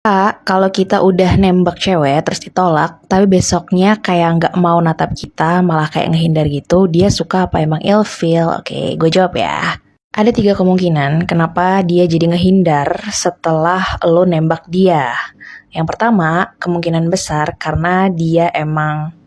Kak, kalau kita udah nembak cewek terus ditolak, tapi besoknya kayak nggak mau natap kita, malah kayak ngehindar gitu, dia suka apa emang ilfeel? Oke, gue jawab ya. Ada tiga kemungkinan kenapa dia jadi ngehindar setelah lo nembak dia. Yang pertama, kemungkinan besar karena dia emang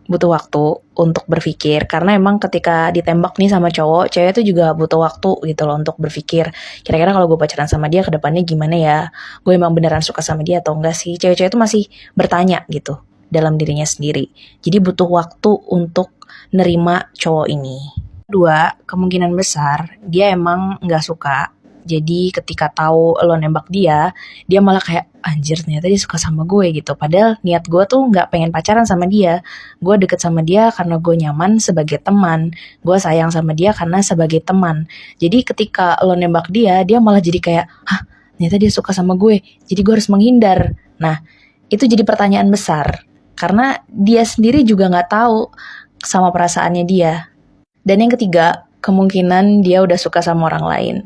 butuh waktu untuk berpikir karena emang ketika ditembak nih sama cowok, cewek itu juga butuh waktu gitu loh untuk berpikir kira-kira kalau gue pacaran sama dia ke depannya gimana ya, gue emang beneran suka sama dia atau enggak sih. Cewek-cewek itu masih bertanya gitu dalam dirinya sendiri, jadi butuh waktu untuk nerima cowok ini. Dua, kemungkinan besar dia emang nggak suka. Jadi ketika tahu lo nembak dia, dia malah kayak anjir ternyata dia suka sama gue gitu. Padahal niat gue tuh nggak pengen pacaran sama dia. Gue deket sama dia karena gue nyaman sebagai teman. Gue sayang sama dia karena sebagai teman. Jadi ketika lo nembak dia, dia malah jadi kayak, hah ternyata dia suka sama gue. Jadi gue harus menghindar. Nah, itu jadi pertanyaan besar. Karena dia sendiri juga nggak tahu sama perasaannya dia. Dan yang ketiga, kemungkinan dia udah suka sama orang lain.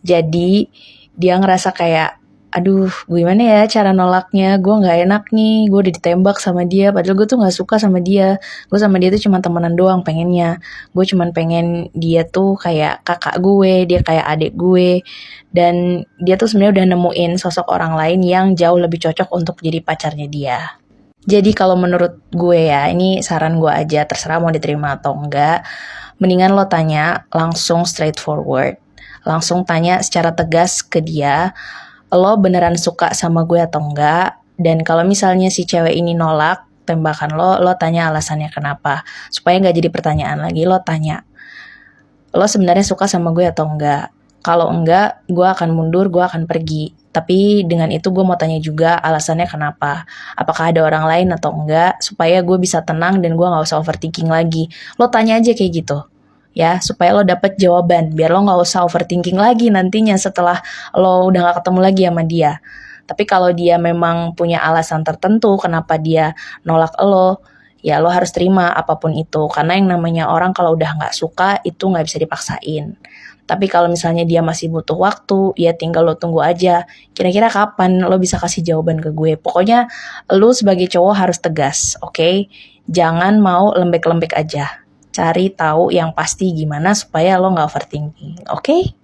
Jadi dia ngerasa kayak, aduh gimana ya cara nolaknya, gue gak enak nih, gue udah ditembak sama dia, padahal gue tuh gak suka sama dia. Gue sama dia tuh cuma temenan doang pengennya. Gue cuma pengen dia tuh kayak kakak gue, dia kayak adik gue. Dan dia tuh sebenarnya udah nemuin sosok orang lain yang jauh lebih cocok untuk jadi pacarnya dia. Jadi kalau menurut gue ya, ini saran gue aja, terserah mau diterima atau enggak. Mendingan lo tanya langsung straightforward. Langsung tanya secara tegas ke dia, lo beneran suka sama gue atau enggak? Dan kalau misalnya si cewek ini nolak tembakan lo tanya alasannya kenapa. Supaya nggak jadi pertanyaan lagi, lo tanya, lo sebenarnya suka sama gue atau enggak? Kalau enggak, gue akan mundur, gue akan pergi. Tapi dengan itu gue mau tanya juga alasannya kenapa. Apakah ada orang lain atau enggak, supaya gue bisa tenang dan gue gak usah overthinking lagi. Lo tanya aja kayak gitu, ya, supaya lo dapet jawaban. Biar lo gak usah overthinking lagi nantinya setelah lo udah gak ketemu lagi sama dia. Tapi kalau dia memang punya alasan tertentu kenapa dia nolak lo, ya lo harus terima apapun itu. Karena yang namanya orang kalau udah gak suka, itu gak bisa dipaksain. Tapi kalau misalnya dia masih butuh waktu, ya tinggal lo tunggu aja. Kira-kira kapan lo bisa kasih jawaban ke gue. Pokoknya lo sebagai cowok harus tegas, oke? Jangan mau lembek-lembek aja. Cari tahu yang pasti gimana supaya lo gak overthinking, oke?